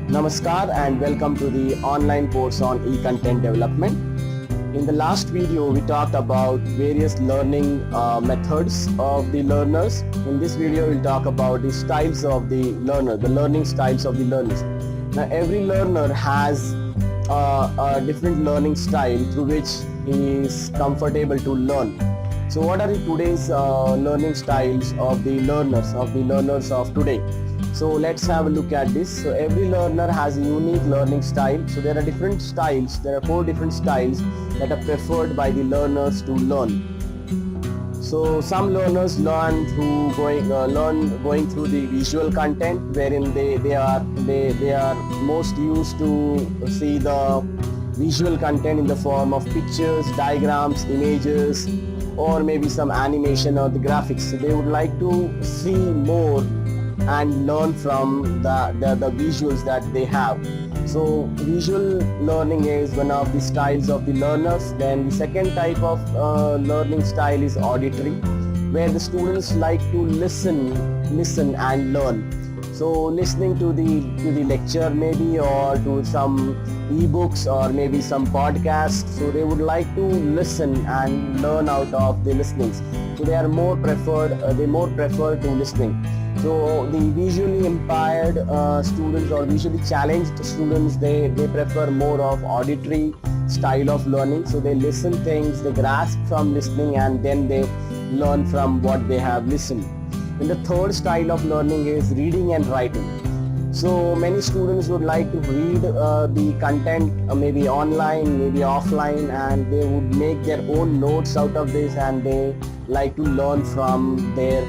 Namaskar and welcome to the online course on e-content development. In the last video, we talked about various learning methods of the learners. In this video, we'll talk about the styles of the learner, the learning styles of the learners. Now, every learner has a different learning style through which he is comfortable to learn. So, what are today's learning styles of the learners of today? So let's have a look at this. So every learner has a unique learning style. So there are different styles. There are 4 different styles that are preferred by the learners to learn. So some learners learn through going through the visual content, wherein they are most used to see the visual content in the form of pictures, diagrams, images, or maybe some animation or the graphics. So they would like to see more and learn from the visuals that they have. So visual learning is one of the styles of the learners. Then the second type of learning style is auditory, where the students like to listen and learn. So listening to the lecture maybe, or to some ebooks, or maybe some podcasts. So they would like to listen and learn out of the listenings. So they are more preferred. They more prefer to listening. So the visually impaired students or visually challenged students, they prefer more of auditory style of learning. So they listen things, they grasp from listening, and then they learn from what they have listened. And the third style of learning is reading and writing. So many students would like to read the content maybe online, maybe offline, and they would make their own notes out of this, and they like to learn from their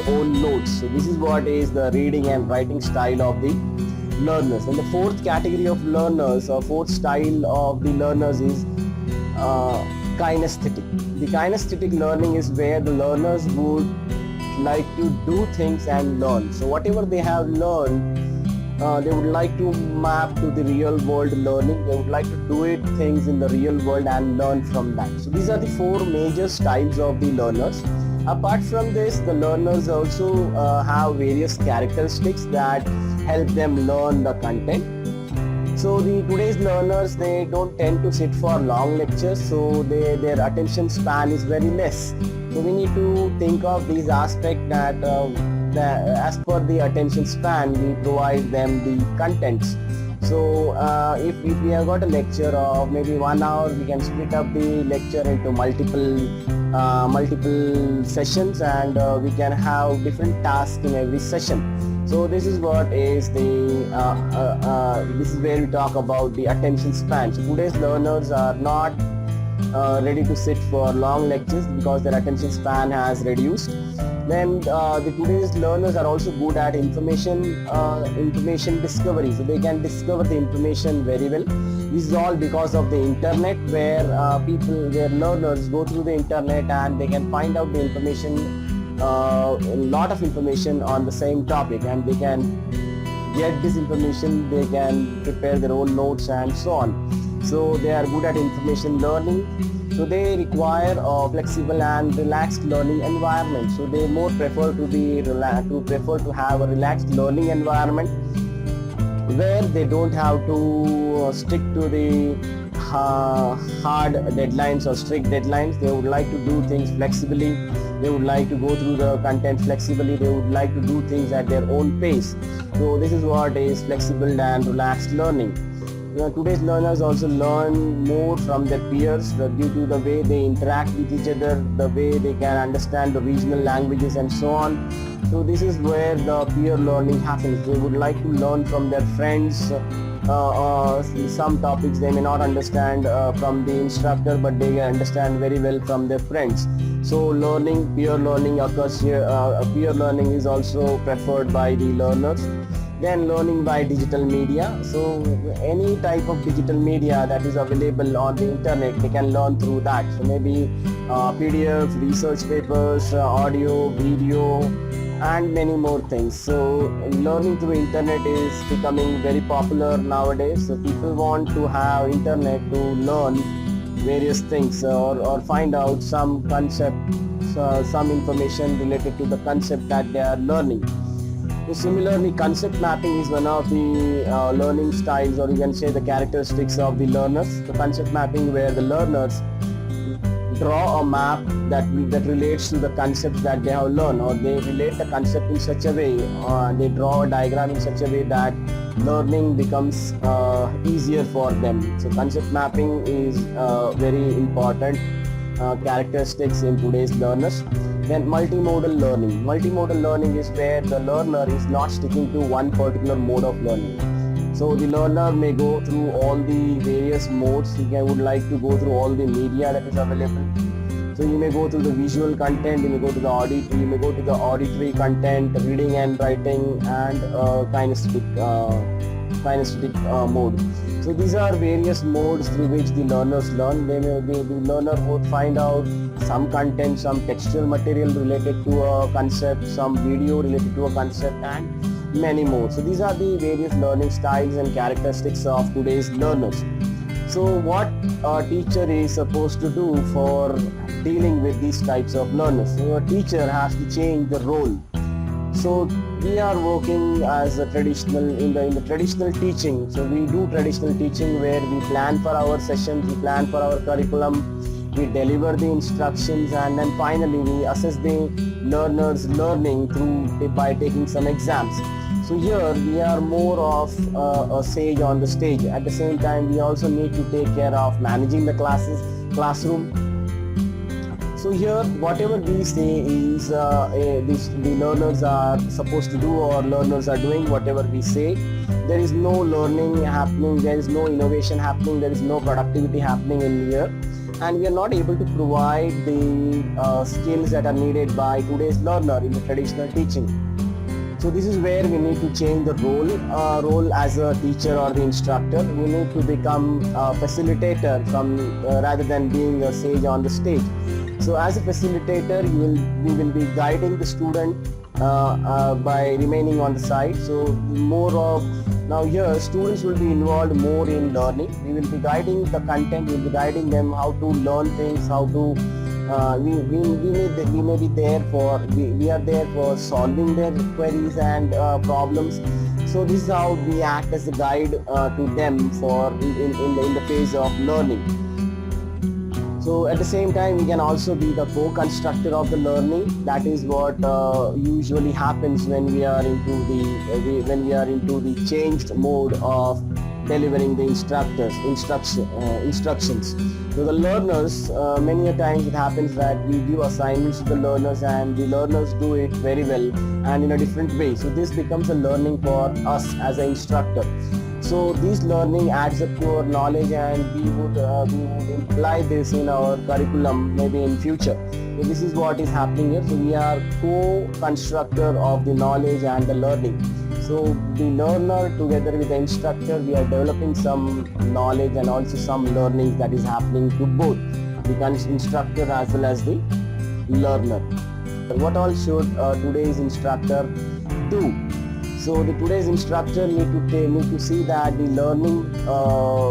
own notes. So this is what is the reading and writing style of the learners. And the fourth category of learners, or fourth style of the learners, is kinesthetic. The kinesthetic learning is where the learners would like to do things and learn. So whatever they have learned, they would like to map to the real world learning. They would like to do things in the real world and learn from that. So these are the 4 major styles of the learners. Apart from this, the learners also have various characteristics that help them learn the content. So today's learners, they don't tend to sit for long lectures, so their attention span is very less. So we need to think of these aspects that as per the attention span, we provide them the contents. So if we have got a lecture of maybe 1 hour, we can split up the lecture into multiple sessions, and we can have different tasks in every session. So this is what is this is where we talk about the attention span. So today's learners are not ready to sit for long lectures because their attention span has reduced. Then today's learners are also good at information discovery. So they can discover the information very well. This is all because of the internet, where learners go through the internet and they can find out the information, a lot of information on the same topic, and they can get this information, they can prepare their own notes and so on. So they are good at information learning. So they require a flexible and relaxed learning environment. So they more prefer to have a relaxed learning environment, where they don't have to stick to the hard deadlines or strict deadlines. They would like to do things flexibly. They would like to go through the content flexibly. They would like to do things at their own pace. So this is what is flexible and relaxed learning. Today's learners also learn more from their peers due to the way they interact with each other, the way they can understand the regional languages and so on. So this is where the peer learning happens. They would like to learn from their friends. Some topics they may not understand from the instructor, but they understand very well from their friends. So peer learning occurs here. Peer learning is also preferred by the learners. Then learning by digital media. So any type of digital media that is available on the internet, they can learn through that. So maybe PDF, research papers, audio, video, and many more things. So learning through internet is becoming very popular nowadays. So people want to have internet to learn various things, or find out some concept, some information related to the concept that they are learning. So similarly, concept mapping is one of the learning styles, or you can say the characteristics of the learners. The concept mapping where the learners draw a map that relates to the concepts that they have learned, or they relate the concept in such a way, they draw a diagram in such a way that learning becomes easier for them. So concept mapping is very important characteristics in today's learners. Then multimodal learning. Multimodal learning is where the learner is not sticking to one particular mode of learning. So the learner may go through all the various modes. He would like to go through all the media that is available. So you may go through the visual content, you may go to the auditory content, reading and writing, and kinesthetic mode. So these are various modes through which the learners learn. The learner would find out some content, some textual material related to a concept, some video related to a concept, and many more. So these are the various learning styles and characteristics of today's learners. So what a teacher is supposed to do for dealing with these types of learners? So a teacher has to change the role. So we are working as a traditional in the traditional teaching. So we do traditional teaching where we plan for our sessions, we plan for our curriculum, we deliver the instructions, and then finally we assess the learners' learning by taking some exams. So here we are more of a sage on the stage. At the same time, we also need to take care of managing the classroom. So here, whatever we say is the learners are supposed to do, or learners are doing whatever we say. There is no learning happening, there is no innovation happening, there is no productivity happening in here. And we are not able to provide the skills that are needed by today's learner in the traditional teaching. So this is where we need to change the role as a teacher or the instructor. We need to become a facilitator rather than being a sage on the stage. So as a facilitator, we will be guiding the student by remaining on the side. So now here students will be involved more in learning. We will be guiding the content, we will be guiding them how to learn things, how to we are there for solving their queries and problems. So this is how we act as a guide to them in the phase of learning. So at the same time, we can also be the co-constructor of the learning. That is what usually happens when we are into the changed mode of delivering the instructions. So the learners, many a times it happens that we give assignments to the learners and the learners do it very well and in a different way. So this becomes a learning for us as an instructor. So this learning adds up to our knowledge, and we would imply this in our curriculum maybe in future. So this is what is happening here. So we are co-constructor of the knowledge and the learning. So the learner together with the instructor, we are developing some knowledge and also some learning that is happening to both the instructor as well as the learner. What all should today's instructor do? So today's instructor need to see that the learning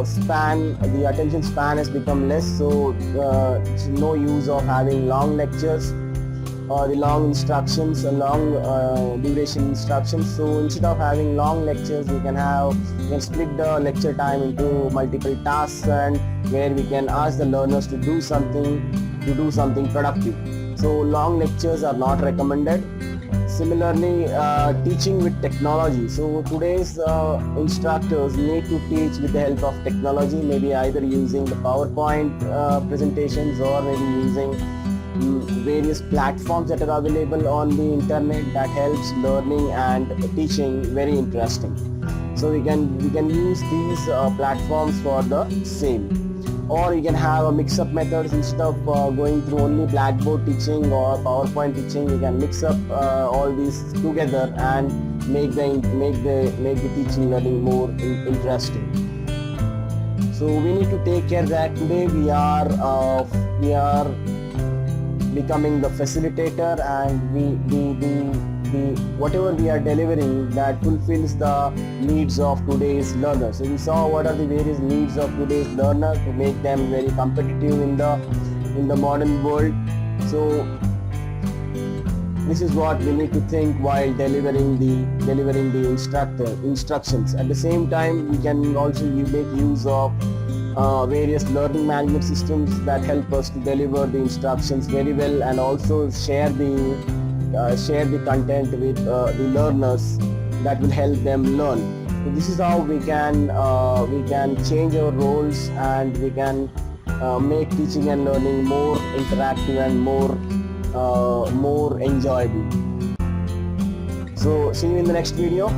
span, the attention span has become less. So it's no use of having long lectures or the long instructions, long duration instructions. So instead of having long lectures, we can split the lecture time into multiple tasks, and where we can ask the learners to do something productive. So long lectures are not recommended. Similarly, teaching with technology. So today's instructors need to teach with the help of technology, maybe either using the PowerPoint presentations or maybe using various platforms that are available on the internet that helps learning and teaching very interesting. So we can use these platforms for the same. Or you can have a mix-up methods. Instead of going through only Blackboard teaching or PowerPoint teaching, you can mix up all these together and make the teaching learning more interesting. So we need to take care that today we are becoming the facilitator, and whatever we are delivering that fulfills the needs of today's learner. So we saw what are the various needs of today's learner to make them very competitive in the modern world. So This is what we need to think while delivering the instructions. At the same time, we can also make use of various learning management systems that help us to deliver the instructions very well, and also share the content with the learners that will help them learn. So this is how we can change our roles, and we can make teaching and learning more interactive and more enjoyable. So see you in the next video.